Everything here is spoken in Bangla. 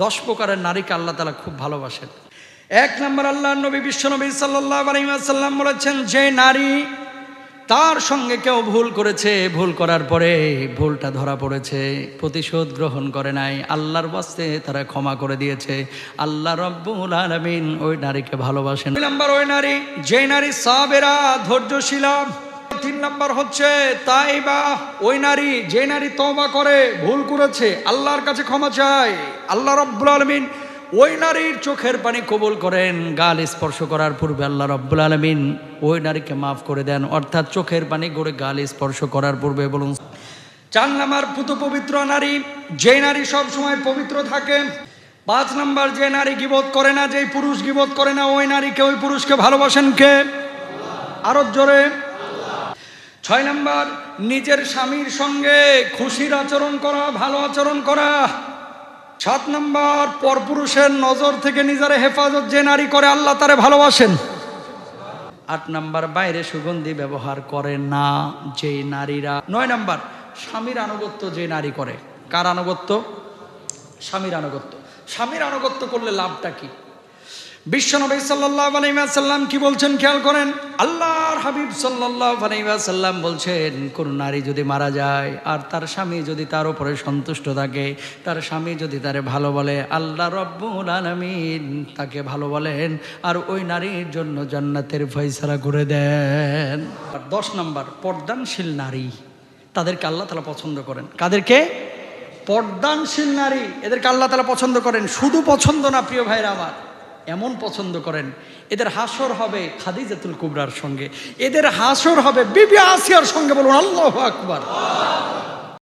10 প্রকারের নারীকে আল্লাহ তাআলা খুব ভালোবাসেন। 1 নম্বর, আল্লাহর নবী বিশ্বনবী সাল্লাল্লাহু আলাইহি ওয়াসাল্লাম বলেছেন, যে নারী তার সঙ্গে কেউ ভুল করেছে, ভুল করার পরে ভুলটা ধরা পড়েছে, প্রতিশোধ গ্রহণ করে নাই, আল্লাহর ওয়াস্তে তারা ক্ষমা করে দিয়েছে, আল্লাহ রাব্বুল আলামিন ওই নারীকে ভালোবাসেন। 2 নম্বর, ওই নারী যে নারী সাবেরা, ধৈর্যশীলা। 3 নম্বর হচ্ছে তাইবা, ওই নারী যে নারী তওবা করে, ভুল করেছে, আল্লাহর কাছে ক্ষমা চায়, আল্লাহ রাব্বুল আলামিন ওই নারীর চোখের পানি কবুল করেন। গাল স্পর্শ করার পূর্বে আল্লাহ রাব্বুল আলামিন ওই নারীকে মাফ করে দেন, অর্থাৎ চোখের পানি গড়ে গাল স্পর্শ করার পূর্বে বলুন। 4 নম্বর, পুত পবিত্র নারী, যে নারী সব সময় পবিত্র থাকে। 5 নম্বর, যে নারী গীবত করে না, যে পুরুষ গীবত করে না, ওই নারীকে, ওই পুরুষকে ভালোবাসেন কে? আরো জোরে। 6 নম্বর, নিজের স্বামীর সঙ্গে খুশির আচরণ করা, ভালো আচরণ করা। 7 নম্বর, পরপুরুষের নজর থেকে নিজের হেফাজত যে নারী করে, আল্লাহ তারে ভালোবাসেন। 8 নম্বর, বাইরে সুগন্ধি ব্যবহার করে না যে নারীরা। 9 নম্বর, স্বামীর আনুগত্য যে নারী করে। কার আনুগত্য? স্বামীর আনুগত্য। স্বামীর আনুগত্য করলে লাভটা কি? বিশ্বনবী সাল্লাল্লাহু আলাইহি ওয়াসাল্লাম কি বলছেন খেয়াল করেন। আল্লাহর হাবিব সাল্লাল্লাহু আলাইহি ওয়াসাল্লাম বলছেন, কোন নারী যদি মারা যায় আর তার স্বামী যদি তার উপরে সন্তুষ্ট থাকে, তার স্বামী যদি তারে ভালো বলে, আল্লাহ রাব্বুল আলামিন তাকে ভালো বলেন আর ওই নারীর জন্য জান্নাতের ফয়সালা করে দেন। 10 নম্বর, পর্দানশীল নারী, তাদেরকে আল্লাহ তাআলা পছন্দ করেন। কাদেরকে? পর্দানশীল নারী, এদেরকে আল্লাহ তাআলা পছন্দ করেন। শুধু পছন্দ না প্রিয় ভাইরা আমার, এমন পছন্দ করেন এদের হাসর হবে খাদিজাতুল কুবরার সঙ্গে, এদের হাসর হবে বিবি আসিয়ার সঙ্গে। বলুন আল্লাহু আকবার।